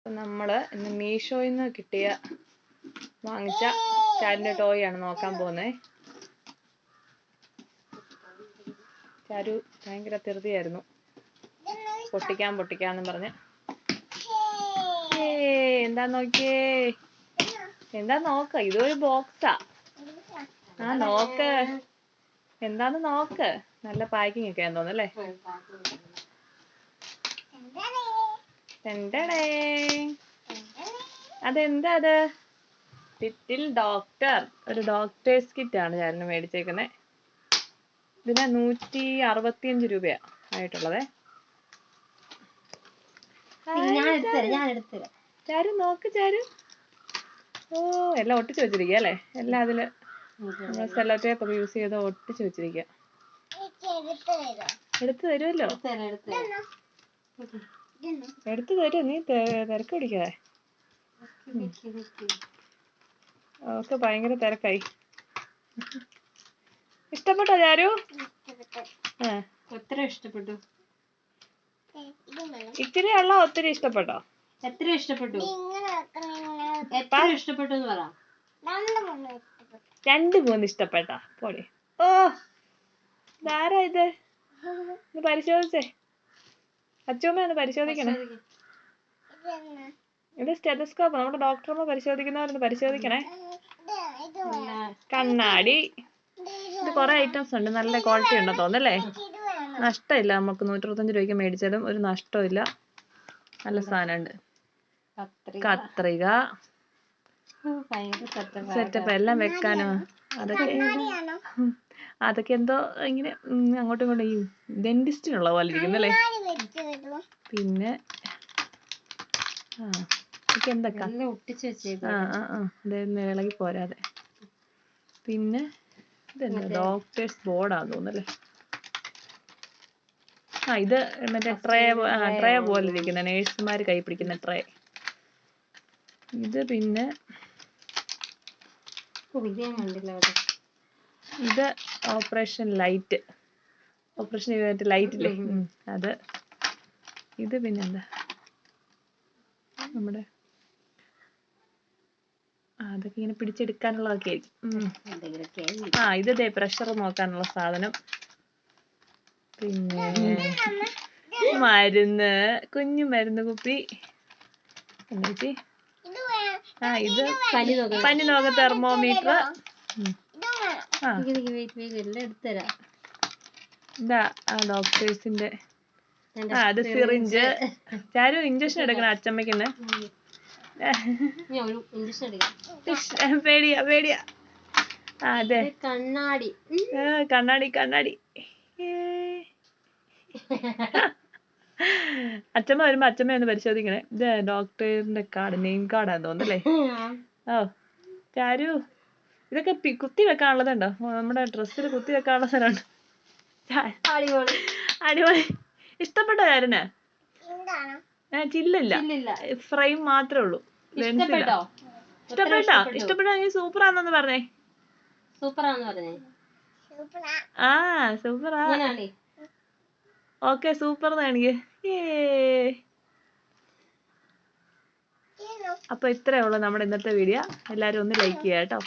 നമ്മള് ഇന്ന് മീഷോയിൽ നിന്ന് വാങ്ങിച്ച ചാരുവിന്റെ ടോയ് ആണ് നോക്കാൻ പോകുന്നത്. ചാരു ഭയങ്കര ധൃതിയായിരുന്നു, പൊട്ടിക്കാന്നും പറഞ്ഞ്. എന്താ നോക്കിയേ, എന്താ നോക്ക, ഇതൊരു ബോക്സാ. ആ നോക്ക്, എന്താന്ന് നോക്ക്. നല്ല പാക്കിംഗ് ഒക്കെ ആണെന്ന് തോന്നുന്നല്ലേ. അതെന്താ അത്? ലിറ്റിൽ ഡോക്ടർ, ഒരു ഡോക്ടേഴ്സ് കിറ്റ് ആണ് ചാരുവിന് മേടിച്ചേക്കുന്നത്. ഇതിന് 165 രൂപയാ ആയിട്ടുള്ളത്. ചാരു നോക്ക് ചാരു. ഓ, എല്ലാം ഒട്ടിച്ചു വെച്ചിരിക്കുക അല്ലേ. എല്ലാം അതില് സെല്ലോ ടേപ്പ് ഒക്കെ യൂസ് ചെയ്ത് ഒട്ടിച്ചു വെച്ചിരിക്കുക. എടുത്തു തരുമല്ലോ, എടുത്തു തരും. നീ തിരക്ക് പിടിക്കാതെ. ഒക്കെ ഭയങ്കര തിരക്കായി. ഇഷ്ടപ്പെട്ടോ ചാരു? ഒത്തിരി ഇഷ്ടപ്പെട്ടു. ഇത്തിരി ഉള്ള ഒത്തിരി ഇഷ്ടപ്പെട്ടോ? എത്ര ഇഷ്ടപ്പെട്ടു? എത്ര ഇഷ്ടപ്പെട്ടു എന്ന് പറ. 2-3 ഇഷ്ടപ്പെട്ടാ പോടി. ഓ, ഇതാരാ ഇത്? പരിശോധിച്ചേ, അച്ഛമ്മ ഒന്ന് പരിശോധിക്കണേ. ഇത് സ്റ്റെതസ്കോപ്പ്, നമ്മുടെ ഡോക്ടർമാർ പരിശോധിക്കുന്നവരൊന്ന് പരിശോധിക്കണേ. കണ്ണാടി, ഇത് കുറെ ഐറ്റംസ് ഉണ്ട്. നല്ല ക്വാളിറ്റി ഉണ്ടെന്ന് തോന്നല്ലേ. നഷ്ടമില്ല, നമുക്ക് 125 രൂപയ്ക്ക് മേടിച്ചാലും ഒരു നഷ്ടമില്ല. നല്ല സാധനം ഉണ്ട്. കത്രിക, സെറ്റപ്പ് എല്ലാം വെക്കാനോ. അതൊക്കെ എന്തോ ഇങ്ങനെ അങ്ങോട്ടും ഇങ്ങോട്ടും ഈ ഡെന്റിസ്റ്റിനുള്ള പോലെ ഇരിക്കുന്നല്ലേ. പിന്നെ എന്തൊക്കെ ഇളകി പോരാതെ. പിന്നെ ഇതെന്താ, ഡോക്ടേഴ്സ് ബോർഡാന്ന് തോന്നല്ലേ. ഇത് മറ്റേ ട്രേ പോലെ ഇരിക്കുന്ന, നേഴ്സുമാര് കൈ പിടിക്കുന്ന ട്രേ. ഇത് പിന്നെ ഇത് ഓപ്പറേഷൻ ലൈറ്റ്, ഓപ്പറേഷൻ ചെയ്തിട്ട് ലൈറ്റ് ഇല്ലേ, അത്. ഇത് പിന്നെന്താ, നമ്മുടെ അതൊക്കെ ഇങ്ങനെ പിടിച്ചെടുക്കാനുള്ളതൊക്കെ ആയിരിക്കും. ഇത് പ്രഷർ നോക്കാനുള്ള സാധനം. പിന്നെ മരുന്ന്, കുഞ്ഞു മരുന്ന് കുപ്പി. എന്നുവെച്ചി ഇത് പനി നോക്ക തെർമോമീറ്റർ. ഇതാ ഡോക്ടേഴ്സിന്റെ. അത് സിറിഞ്ച്. ചാരു ഇഞ്ചക്ഷൻ എടുക്കണം അച്ചമ്മയ്ക്കുന്ന്. പേടിയാ. അതെ, കണ്ണാടി. അച്ചമ്മ വരുമ്പോ അച്ചമ്മ ഒന്ന് പരിശോധിക്കണേ. ഇത് ഡോക്ടറിന്റെ കാർഡ്, നെയിം കാർഡാന്ന് തോന്നല്ലേ. ഓ ചാരു, ഇതൊക്കെ കുത്തി വെക്കാനുള്ളതുണ്ടോ? നമ്മുടെ ഡ്രസ്സിൽ കുത്തി വെക്കാനുള്ള സ്ഥലമുണ്ട്. അടിപൊളി. ഇഷ്ടപ്പെട്ടോ ചാരുന്? ചില്ലില്ല, ഫ്രെയിം മാത്രമേ ഉള്ളൂ. ഇഷ്ടപ്പെട്ടോ? സൂപ്പറാന്നൊന്ന് പറഞ്ഞേ. സൂപ്പറാ. ഓക്കെ, സൂപ്പർ എനിക്ക്. അപ്പൊ ഇത്രയേ ഉള്ളൂ നമ്മുടെ ഇന്നത്തെ വീഡിയോ. എല്ലാരും ഒന്ന് ലൈക്ക് ചെയ്യാം കേട്ടോ.